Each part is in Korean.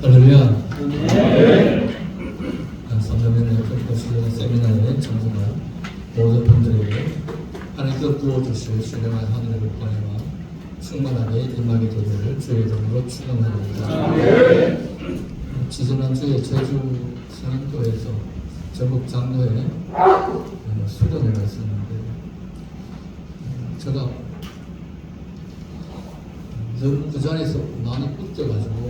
할렐루야. 성도면의 그 세미나에 참석한 모든 분들에게 하나님께서 부어주실 신령한 하늘의 복권과 충만하게 임하게 되기를 주의 이름으로 축원합니다. 지지난주에 제주 상인교에서 전국 장로회 수련회가 있었는데 제가 너무 그 자리에서 많이 웃겨가지고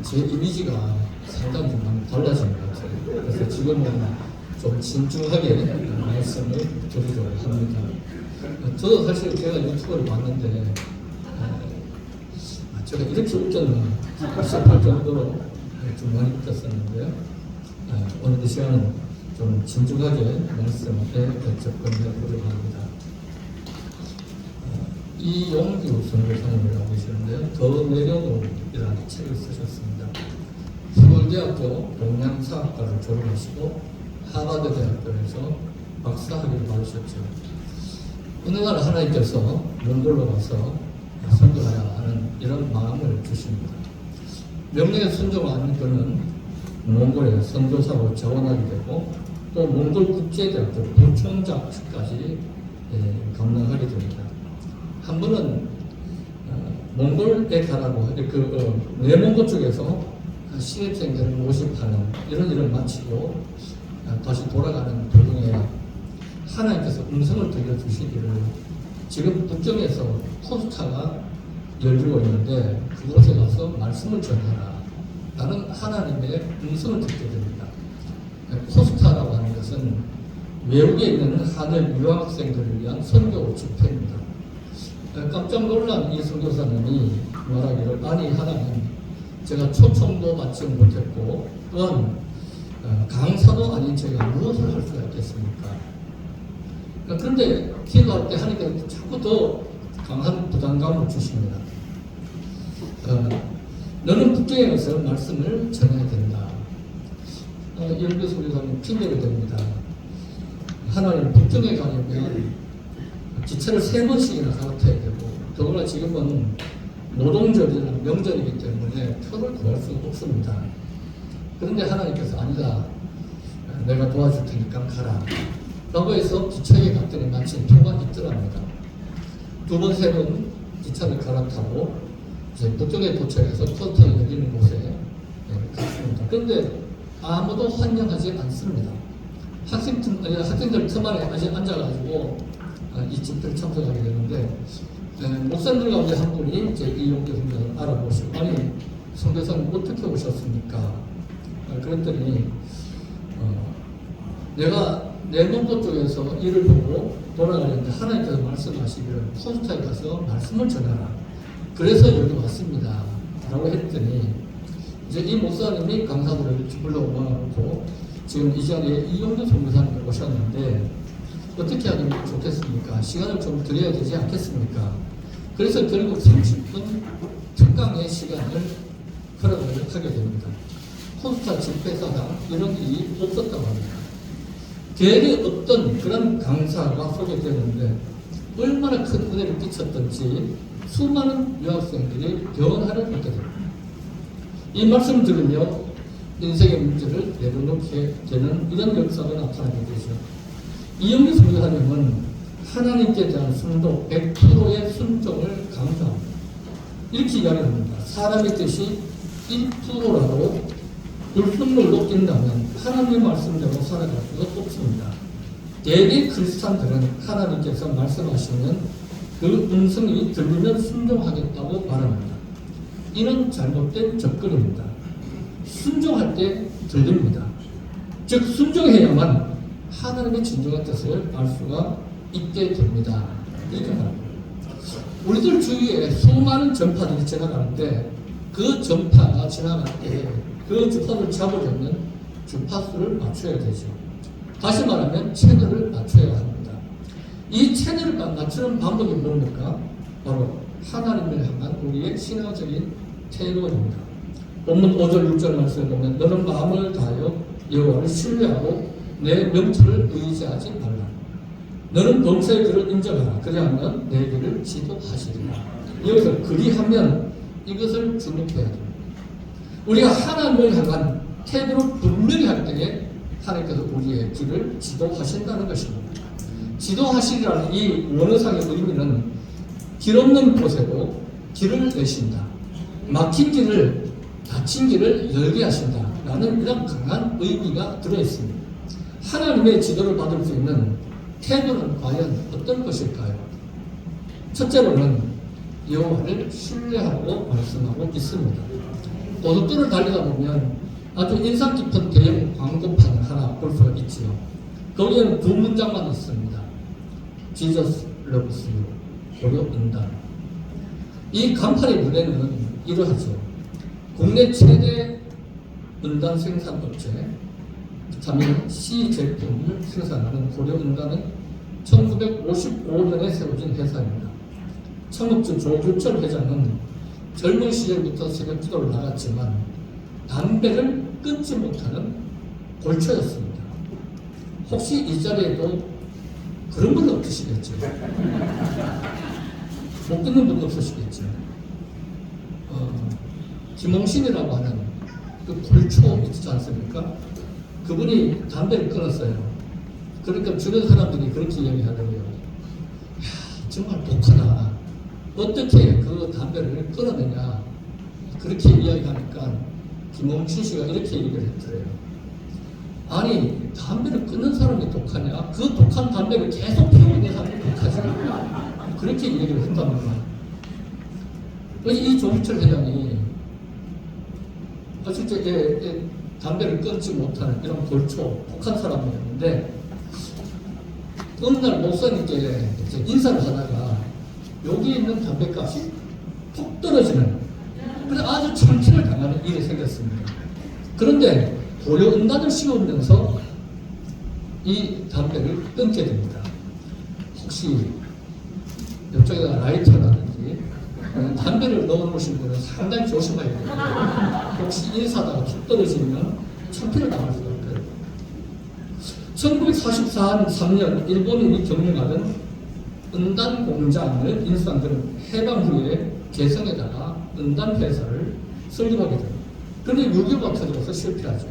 제 이미지가 상당히 좀 많이 달라진 것 같아요. 그래서 지금은 좀 진중하게 말씀을 드리려고 합니다. 저도 사실 제가 유튜브를 봤는데 제가 이렇게 웃겼나 싶을 정도로 좀 많이 웃겼었는데요. 오늘 이 시간은 좀 진중하게 말씀에 접근해 보려고 합니다. 이용규 선교사님이라고 계시는데요. 더 내려놓이라는 책을 쓰셨습니다. 서울대학교 동양사학과를 졸업하시고 하버드대학교에서 박사학위를 받으셨죠. 어느 날 하나님께서 몽골로 가서 선교하라 하는 이런 마음을 주십니다. 명령에 순종 안 하는 그는 몽골에 선교사로 자원하게 되고 또 몽골 국제대학교 부총장까지 감당하게 됩니다. 한 번은 몽골에 가라고 내몽골 쪽에서 신입생들을 모집하는 이런 일을 마치고 다시 돌아가는 도중에 하나님께서 음성을 들려주시기를 지금 북경에서 포스타가 열리고 있는데 그곳에 가서 말씀을 전해라. 나는 하나님의 음성을 듣게 됩니다. 포스타라고 하는 것은 외국에 있는 하늘 유학생들을 위한 선교 집회입니다. 깜짝 놀란 이 선교사님이 말하기를 아니 하나님 제가 초청도 받지 못했고 또한 강사도 아닌 제가 무엇을 할 수가 있겠습니까? 그런데 기도할 때 하나님께서 자꾸 더 강한 부담감을 주십니다. 너는 북경에 가서 말씀을 전해야 된다. 이렇게 선교사님 핑계를 댑니다. 하나님 북경에 가려면 기차를 3번씩이나 갈아타야 되고 더구나 지금은 노동절이나 명절이기 때문에 표를 구할 수 없습니다. 그런데 하나님께서 아니다. 내가 도와줄 테니까 가라. 라고 해서 기차에 갔더니 마침 표가 있더랍니다. 2번, 3번 기차를 갈아타고 이제 북경에 도착해서 포스터가 열리는 곳에 갔습니다. 그런데 아무도 환영하지 않습니다. 학생들 틈 안에 앉아가지고 이 집회를 참석하게 되는데 목사님들 가운데 한 분이 제 이용규 선교사를 알아보시고 아니 선교사님 어떻게 오셨습니까? 그랬더니 내가 내몽고 쪽에서 일을 보고 돌아가려는데 하나님께서 말씀하시기를 포스터에 가서 말씀을 전하라. 그래서 여기 왔습니다. 라고 했더니 이제 이 목사님이 강사들을 불러오고 지금 이 자리에 이용규 선교사님이 오셨는데 어떻게 하면 좋겠습니까? 시간을 좀 드려야 되지 않겠습니까? 그래서 결국 30분 특강의 시간을 허락을 하게 됩니다. 포스타 집회사당 이런 일이 없었다고 합니다. 대개 어떤 그런 강사가 소개되는데 얼마나 큰 은혜를 끼쳤던지 수많은 유학생들이 변화를 얻게 됩니다. 이 말씀을 들으며 인생의 문제를 내려놓게 되는 이런 역사가 나타나게 되죠. 이용규 선교사님은 하나님께 대한 순종 100%의 순종을 강조합니다. 이렇게 이야기합니다. 사람의 뜻이 1%라도 불순물로 낀다면 하나님의 말씀대로 살아갈 수가 없습니다. 대개 크리스찬들은 하나님께서 말씀하시는 그 음성이 들리면 순종하겠다고 말합니다. 이는 잘못된 접근입니다. 순종할 때 들립니다. 즉 순종해야만 하나님의 진정한 뜻을 알 수가 있게 됩니다. 이렇게 말합니다. 우리들 주위에 수많은 전파들이 지나가는데 그 전파가 지나갈 때 그 주파를 잡으려면 주파수를 맞춰야 되죠. 다시 말하면 채널을 맞춰야 합니다. 이 채널을 맞추는 방법이 뭡니까? 바로 하나님을 향한 우리의 신앙적인 태도입니다. 본문 5절 6절 말씀을 보면 너는 마음을 다하여 여호와를 신뢰하고 내 명철을 의지하지 말라. 너는 범사의 그를 인정하라. 그리하면 내 길을 지도하시리라. 여기서 그리하면 이것을 주목해야 됩니다. 우리가 하나님을 향한 태도를 분명히 할 때에 하나님께서 우리의 길을 지도하신다는 것입니다. 지도하시리라는 이 원어상의 의미는 길 없는 곳에도 길을 내신다. 막힌 길을, 닫힌 길을 열게 하신다. 라는 이런 강한 의미가 들어있습니다. 하나님의 지도를 받을 수 있는 태도는 과연 어떤 것일까요? 첫째로는 여호와를 신뢰하고 말씀하고 있습니다. 고속도로를 달리다 보면 아주 인상 깊은 대형 광고판을 하나 볼 수가 있지요. 거기에는 두 문장만 있습니다. Jesus loves you. 고려 은단. 이 간판의 문에는 이러하죠. 국내 최대 은단 생산업체 비타민 C 제품을 생산하는 고려 은단은 1955년에 세워진 회사입니다. 창업주 조규철 회장은 젊은 시절부터 새벽 기도를 나갔지만 담배를 끊지 못하는 골초였습니다. 혹시 이 자리에도 그런 분 없으시겠죠? 못 끊는 분도 없으시겠죠? 김홍신이라고 하는 그 골초 있지 않습니까? 그분이 담배를 끊었어요. 그러니까 주변 사람들이 그렇게 이야기하더라고요. 정말 독하다. 어떻게 그 담배를 끊어내냐. 그렇게 이야기하니까 김홍신 씨가 이렇게 얘기를 했더래요. 아니, 담배를 끊는 사람이 독하냐? 그 독한 담배를 계속 피우고 있는 사람이 독하지. 그렇게 얘기를 했단 말이에요. 이 조규철 회장이 실제 담배를 끊지 못하는 이런 골초, 독한 사람이었는데 어느 날 목사님께 인사를 하다가 여기 있는 담배값이 폭 떨어지는 그래서 아주 창피를 당하는 일이 생겼습니다. 그런데 고려 은단을 씌우면서 이 담배를 끊게 됩니다. 혹시 이쪽에다 라이터라든지 담배를 넣어놓으신 분은 상당히 조심해야 돼요. 혹시 인사다가 툭 떨어지면 창피를 당할 수가 있어요. 1943년 일본인이 경영하던 은단 공장을 인수한들은 해방 후에 개성에다가 은단 회사를 설립하게 됩니다. 그런데 6.25가 터져서 실패하죠.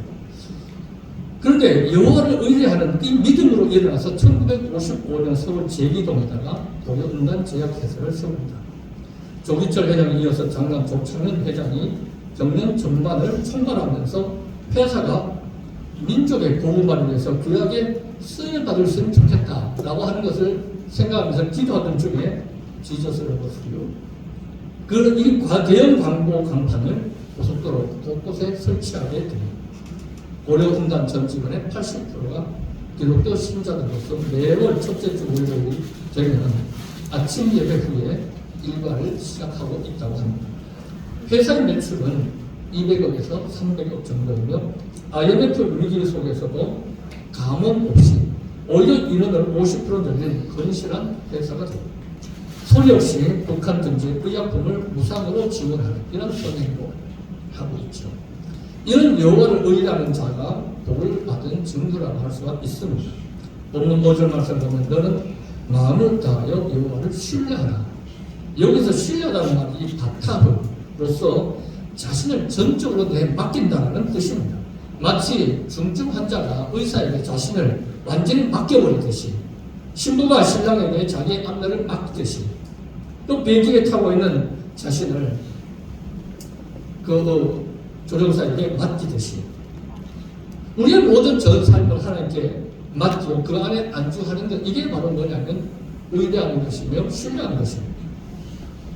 그런데 여호와를 의뢰하는 이 믿음으로 일어나서 1955년 서울 제기동에다가 고려 은단 제약회사를 세웁니다. 조기철 회장에 이어서 장남 조창현 회장이 경영 전반을 총괄하면서 회사가 민족의 보호만을 위해서 귀하게 쓰임받을 수 있으면 좋겠다라고 하는 것을 생각하면서 기도하던 중에 지저스를 벗으려 그런 이 대형 광고 간판을 고속도로 곳곳에 설치하게 됩니다. 고려 은단 전 직원의 80%가 기독교 신자들로서 매월 첫째 주 월요일이 되면 아침 예배 후에 일과를 시작하고 있다고 합니다. 회사의 매출은 200억에서 300억 정도이며 IMF 위기 속에서도 감원 없이 오히려 인원을 50% 늘린 건실한 회사가 됩니다. 서울 역시 북한 등지 의약품을 무상으로 지원하는 이런 선행도 하고 있죠. 이런 여호와를 의뢰하는 자가 복을 받은 증거라고 할 수가 있습니다. 본문 5절 말씀 보면 너는 마음을 다하여 여호와를 신뢰하라. 여기서 신뢰하다는 말이 이 바탕으로서 자신을 전적으로 맡긴다는 뜻입니다. 마치 중증 환자가 의사에게 자신을 완전히 맡겨버리듯이 신부가 신랑에게 자기의 앞날을 맡기듯이 또 비행기에 타고 있는 자신을 그 조종사에게 맡기듯이 우리의 모든 전 삶을 하나님께 맡기고 그 안에 안주하는 것 이게 바로 뭐냐면 의뢰하는 것이며 신뢰하는 것입니다.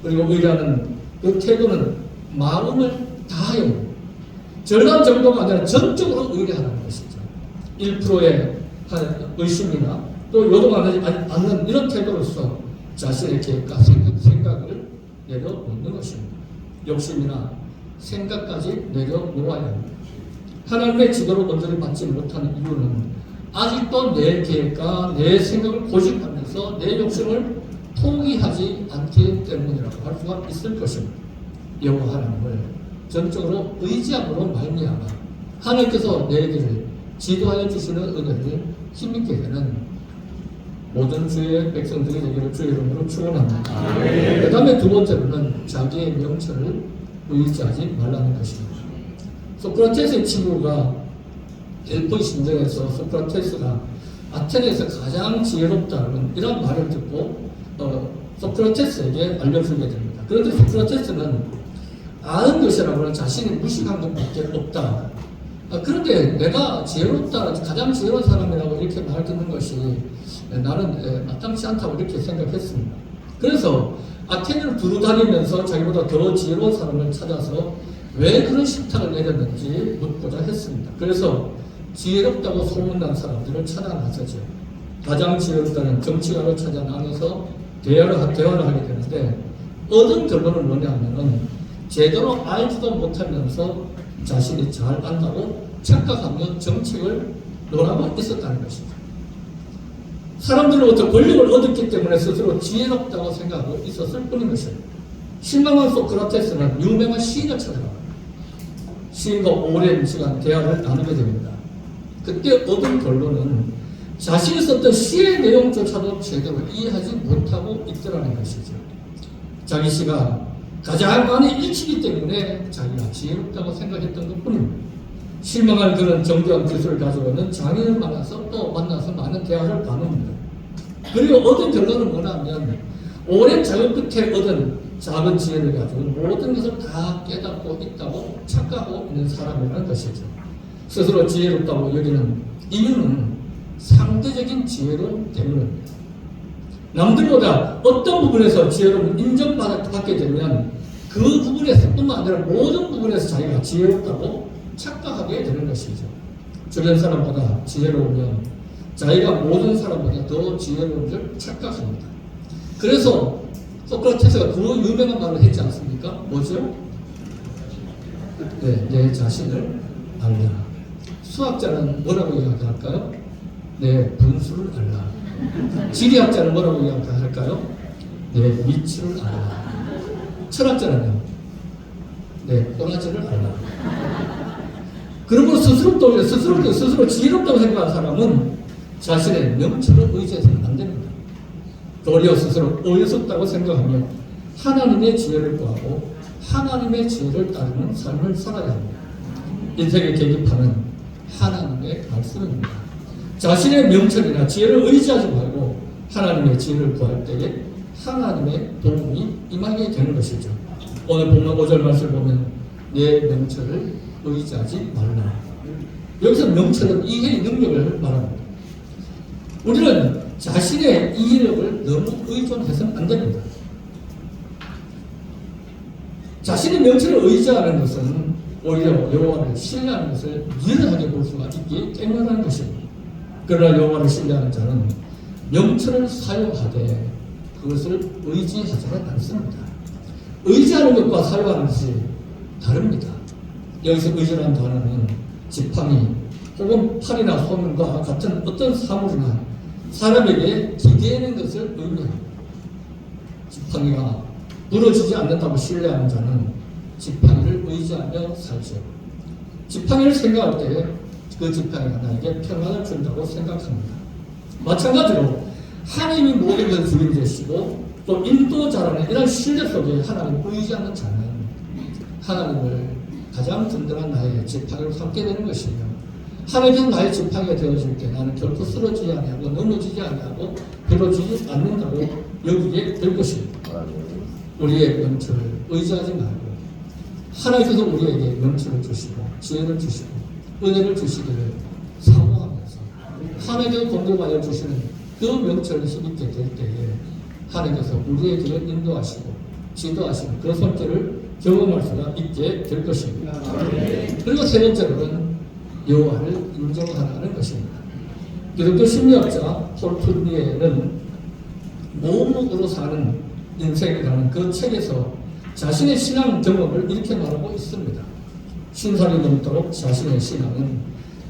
그리고 의뢰하는 그 태도는 마음을 다하여 절반 정도가 아니라 전적으로 의뢰하는 것이죠. 1%의 의심이나 또 요동하지 않는 이런 태도로서 자신의 계획과 생각을 내려놓는 것입니다. 욕심이나 생각까지 내려놓아야 합니다. 하나님의 지도를 온전히 받지 못하는 이유는 아직도 내 계획과 내 생각을 고집하면서 내 욕심을 포기하지 않기 때문이라고 할 수가 있을 것입니다. 여호와 하나님을 전적으로 의지함으로 말미암아 하나님께서 내 길을 지도하여 주시는 은혜를 힘있게 되는 모든 주의 백성들이 되기를 주의 이름으로 축원합니다. 그 다음에 두 번째로는 자기의 명철을 의지하지 말라는 것입니다. 소크라테스의 친구가 델포이 신전에서 소크라테스가 아테네에서 가장 지혜롭다는 이런 말을 듣고 소크라테스에게 알려주게 됩니다. 그런데 소크라테스는 아는 것이라고는 자신이 무식한 것밖에 없다. 그런데 내가 지혜롭다, 가장 지혜로운 사람이라고 이렇게 말 듣는 것이 나는 마땅치 않다고 이렇게 생각했습니다. 그래서 아테네를 두루 다니면서 자기보다 더 지혜로운 사람을 찾아서 왜 그런 식탁을 내렸는지 묻고자 했습니다. 그래서 지혜롭다고 소문난 사람들을 찾아 나서죠. 가장 지혜롭다는 정치가를 찾아 나눠서 대화를 하게 되는데 얻은 결론은 뭐냐면은 제대로 알지도 못하면서 자신이 잘 안다고 착각하며 정책을 논하고 있었다는 것입니다. 사람들로부터 권력을 얻었기 때문에 스스로 지혜롭다고 생각하고 있었을 뿐인 것입니다. 실망한 소크라테스는 유명한 시인을 찾아갑니다. 시인과 오랜 시간 대화를 나누게 됩니다. 그때 얻은 결론은 자신이 썼던 시의 내용조차도 제대로 이해하지 못하고 있더라는 것이죠. 자기 시가 가장 많이 읽히기 때문에 자기가 지혜롭다고 생각했던 것뿐입니다. 실망한 그는 정교한 기술을 가지고는 장인을 만나서 또 만나서 많은 대화를 나눕니다. 그리고 얻은 결론은 뭐냐면 오랜 작업 끝에 얻은 작은 지혜를 가지고 모든 것을 다 깨닫고 있다고 착각하고 있는 사람이라는 것이죠. 스스로 지혜롭다고 여기는 이유는 상대적인 지혜로움 때문입니다. 남들보다 어떤 부분에서 지혜로움을 인정받게 되면 그 부분에서 뿐만 아니라 모든 부분에서 자기가 지혜롭다고 착각하게 되는 것이죠. 주변 사람보다 지혜로우면 자기가 모든 사람보다 더 지혜로운 줄 착각합니다. 그래서 소크라테스가 그 유명한 말을 했지 않습니까? 뭐죠? 네, 내 자신을 알라. 수학자는 뭐라고 이야기할까요? 내 분수를 알라. 지리학자는 뭐라고 이야기할까요? 내 위치를 알라. 철학자는요? 내 꼬라지를 알라. 그러므로 스스로 지혜롭다고 생각하는 사람은 자신의 명철을 의지해서는 안 됩니다. 도리어 스스로 어리석다고 생각하며 하나님의 지혜를 구하고 하나님의 지혜를 따르는 삶을 살아야 합니다. 인생의 계기판은 하나님의 말씀입니다. 자신의 명철이나 지혜를 의지하지 말고 하나님의 지혜를 구할 때에 하나님의 도움이 임하게 되는 것이죠. 오늘 본문 5절 말씀을 보면 내 명철을 의지하지 말라. 여기서 명철은 이해의 능력을 말합니다. 우리는 자신의 이해력을 너무 의존해서는 안 됩니다. 자신의 명철을 의지하는 것은 오히려 여호와를 신뢰하는 것을 유일하게 볼 수가 있기 때문이라는 것입니다. 그러나 여호와를 신뢰하는 자는 명철을 사용하되 그것을 의지하지는 않습니다. 의지하는 것과 사용하는 것이 다릅니다. 여기서 의지라는 단어는 지팡이 혹은 팔이나 소문과 같은 어떤 사물이나 사람에게 기대는 것을 의미합니다. 지팡이가 부러지지 않는다고 신뢰하는 자는 지팡이를 의지하며 살죠. 지팡이를 생각할 때 그 지팡이가 나에게 평안을 준다고 생각합니다. 마찬가지로 하나님이 모든 것을 주인 되시고 또 인도자라는 이런 신뢰 속에 하나님을 의지하는 자는 하나님을 가장 든든한 나의 지팡이로 삼게 되는 것이며 하나님은 나의 지팡이가 되어줄 때 나는 결코 쓰러지지 아니하고 넘어지지 아니하고 부러지지 않는다고 여기게 될 것입니다. 우리의 명철을 의지하지 말고 하나님께서 우리에게 명철을 주시고 지혜를 주시고 은혜를 주시기를 사모하면서 하나님께서 공급하여 주시는 그 명철을 힘있게 될 때에 하나님께서 우리의 길을 인도하시고 지도하시는 그 손길을 경험할 수가 있게 될 것입니다. 그리고 세 번째로는 여호와를 인정하라는 것입니다. 기독교 심리학자 폴 툴리에는 모험으로 사는 인생이라는 그 책에서 자신의 신앙 경험을 이렇게 말하고 있습니다. 신살이 넘도록 자신의 신앙은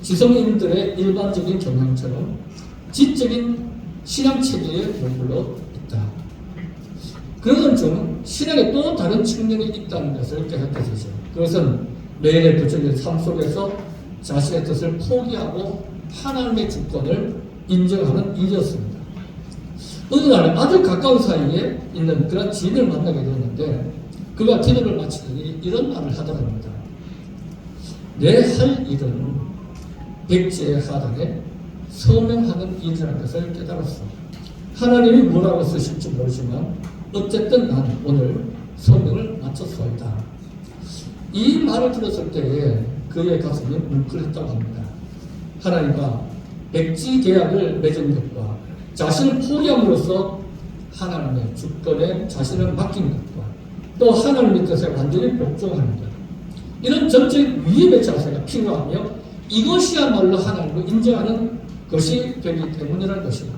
지성인들의 일반적인 경향처럼 지적인 신앙 체계에 머물러 있다. 그것은 좀 신앙의 또 다른 측면이 있다는 것을 깨닫게 되죠. 그것은 매일의 부정의 삶 속에서 자신의 뜻을 포기하고 하나님의 주권을 인정하는 일이었습니다. 어느 날 아주 가까운 사이에 있는 그런 지인을 만나게 되었는데 그가 기도를 마치더니 이런 말을 하더랍니다. 내 할 일은 백지의 하단에 서명하는 일이라는 것을 깨달았어. 하나님이 뭐라고 쓰실지 모르지만 어쨌든 난 오늘 서명을 마쳤소이다. 이 말을 들었을 때에 그의 가슴이 뭉클했다고 합니다. 하나님과 백지 계약을 맺은 것과 자신을 포기함으로써 하나님의 주권에 자신을 맡긴 것과 또 하나님의 뜻에 완전히 복종하는 것, 이런 전적 위임의 자세가 필요하며 이것이야말로 하나님을 인정하는 것이 되기 때문이라는 것입니다.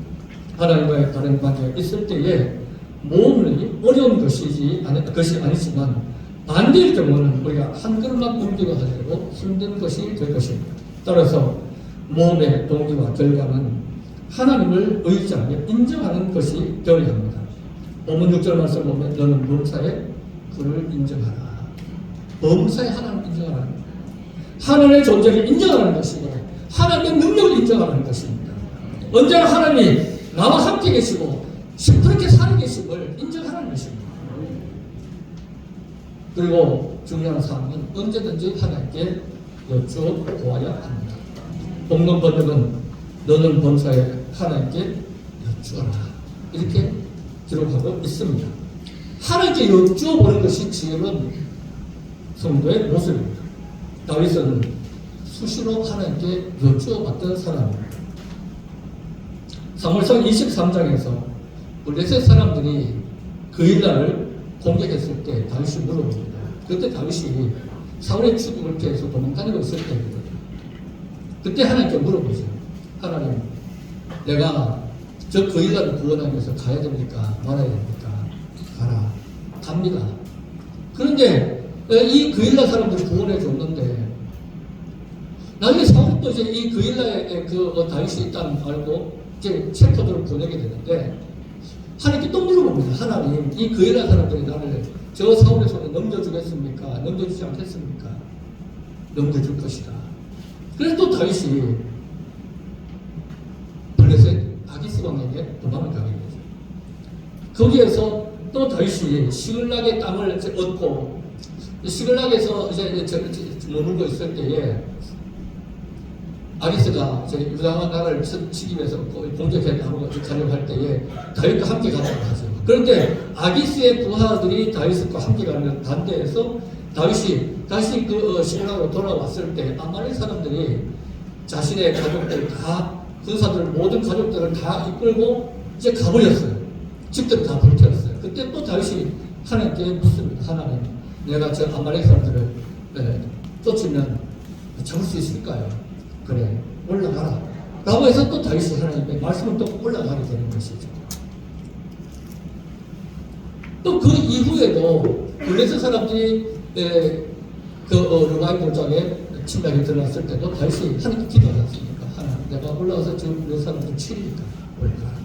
하나님과의 바른 관계가 있을 때에 모험이 어려운 것이 아니지만 반대일 경우는 우리가 한 걸음만 움직여가지고 힘든 것이 될 것입니다. 따라서 모험의 동기와 결과는 하나님을 의지하며 인정하는 것이 되어야 합니다. 본문 6절 말씀 보면 너는 범사에 그를 인정하라. 범사에 하나님을 인정하라. 하나님의 존재를 인정하는 것이고 하나님의 능력을 인정하는 것입니다. 언제나 하나님이 나와 함께 계시고 시퍼렇게 살아계심을 인정하는 것입니다. 그리고 중요한 사항은 언제든지 하나님께 여쭈어보아야 합니다. 복문 번역은 너는 범사에 하나님께 여쭈어라 이렇게 기록하고 있습니다. 하나님께 여쭈어보는 것이 지혜로운 성도의 모습입니다. 다윗은 수시로 하나님께 여쭈어봤던 사람입니다. 사무엘상 23장에서 블레셋 사람들이 그 일날을 공격했을 때 다윗이 물어봅니다. 그때 다윗이 사울의 죽음을 피해서 도망다니고 있을 때거든요. 그때 하나님께 물어보죠. 하나님, 내가 저 그 일날을 구원하기 위해서 가야 됩니까? 말아야 됩니까? 가라. 갑니다. 그런데 이 그 일날 사람들을 구원해 줬는데 나중에 사울도 이제 이 그 일날에 다윗이 있다는 걸 알고 이제 체포들을 보내게 되는데 하나님께 또 물어봅니다. 하나님, 이 그 일날 사람들이 나를 저 사울의 손에 넘겨주겠습니까? 넘겨주지 않겠습니까? 넘겨줄 것이다. 그래서 또 다윗이 블레셋 아기스 왕에게 도망을 가게 되죠. 거기에서 또 다윗이 시글락의 땅을 얻고 시글락에서 이제 머물고 있을 때에 아기스가 이제 유다 나라를 치기 위해서 공격해 가려고 할 때에 다윗과 함께 가자고 하죠. 그런데 아기스의 부하들이 다윗과 함께 가는 반대해서 다윗이 다시 그 시글락으로 돌아왔을 때 아말렉 사람들이 자신의 가족들 다 군사들 모든 가족들을 다 이끌고 이제 가버렸어요. 집들을 다 불태웠어요. 그때 또 다윗이 하나님께 묻습니다. 하나님, 내가 저 아말렉 사람들을 쫓으면 잡을 수 있을까요? 그래, 올라가라. 라고 해서 또 다윗이 하나님의 말씀을 또 올라가게 되는 것이죠. 또 그 이후에도 블레셋 사람들이 르바임 골짜기에 침략이 들어갔을 때도 다윗이 하나님께 기도하지 않습니까? 하나님, 내가 올라가서 지금 블레셋 사람들 치리니까 올라가라.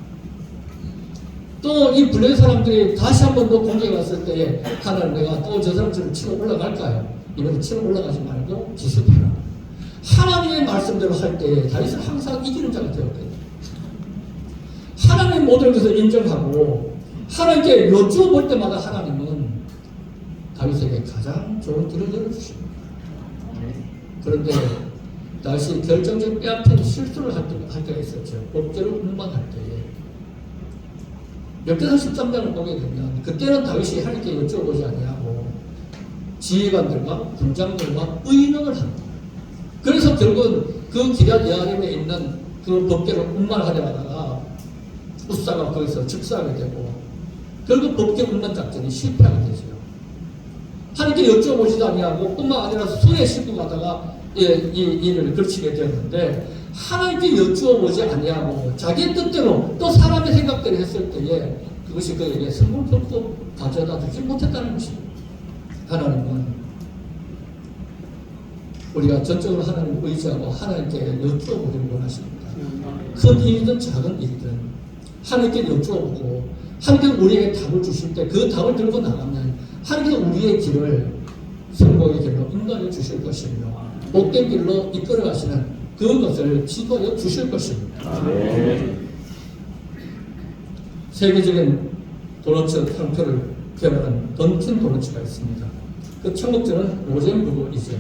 또 이 블레셋 사람들이 다시 한 번 더 공격해 왔을 때에 하나님, 내가 또 저 사람들을 치러 올라갈까요? 이번에 치러 올라가지 말고 기습해라. 하나님의 말씀대로 할 때 다윗은 항상 이기는 자가 되었거든요. 하나님의 모든 것을 인정하고 하나님께 여쭈어 볼 때마다 하나님은 다윗에게 가장 좋은 길을 열어주십니다. 그런데 다윗이 결정적인 빼앗긴 실수를 할 때가 있었죠. 법궤를 운반할 때에 역대상 13장을 보게 되면 그때는 다윗이 하나님께 여쭈어보지 아니하고 지휘관들과 군장들과 의논을 합니다. 그래서 결국은 그 기럇 여아림에 있는 그 법궤를 운반하려다가 우사가 거기서 즉사하게 되고 결국 법궤 운반 작전이 실패하게 되죠. 하나님께 여쭤보지도 아니하고 뿐만 아니라 손에 싣고 가다가 이 일을 걸치게 되었는데 하나님께 여쭈어보지 아니하고 자기의 뜻대로 또 사람의 생각대로 했을 때에 그것이 그에게 성공을 결코 가져다 주지 못했다는 것입니다. 하나님은 우리가 전적으로 하나님을 의지하고 하나님께 여쭈어보기를 원하십니다. 큰 일이든 작은 일이든 하나님께 여쭈어보고 하나님께서 우리에게 답을 주실 때 그 답을 들고 나가면 하나님께서 우리의 길을 성공의 길로 인도하여 주실 것이며 복된 길로 이끌어 가시는 그것을 지도하여 주실 것입니다. 세계적인 도너츠 상표를 개발한 던킨 도너츠가 있습니다. 그 창업자는 로젠부르이죠.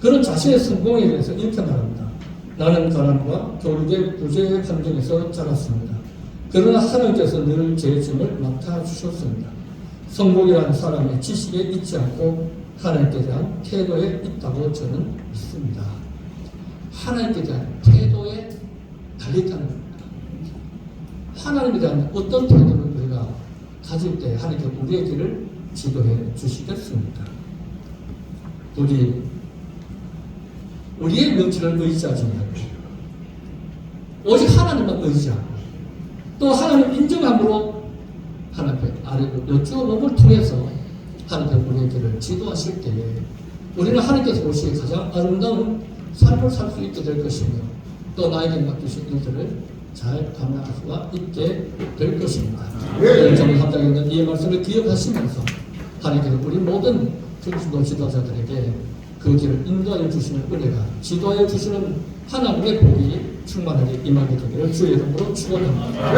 그런 자신의 성공에 대해서 이렇게 말합니다. 나는 가난과 교육의 부재 환경에서 자랐습니다. 그러나 하나님께서 늘 제 짐을 맡아주셨습니다. 성공이라는 사람의 지식에 있지 않고 하나님께 대한 태도에 있다고 저는 믿습니다. 하나님께 대한 태도에 달려있다는 겁니다. 하나님에 대한 어떤 태도를 우리가 가질 때 하나님께 우리의 길을 지도해 주시겠습니까? 우리의 명치를 의지하지 말고 오직 하나님만 의지하고 또 하나님 인정함으로 하나님께 아래로 여쭈어봄을 통해서 하나님께 우리의 길을 지도하실 때에 우리는 하나님께서 보시기에 가장 아름다운 삶을 살 수 있게 될 것이며 또 나에게 맡기신 일들을 잘 감당할 수가 있게 될 것입니다. 오늘 저는 함께 있는 이 말씀을 기억하시면서 하나님께서 우리 모든 정신도 지도자들에게 그 길을 인도하여 주시는 은혜가 지도하여 주시는 하나님의 복이 충만하게 임하게 되기를 주의 이름으로 축원합니다.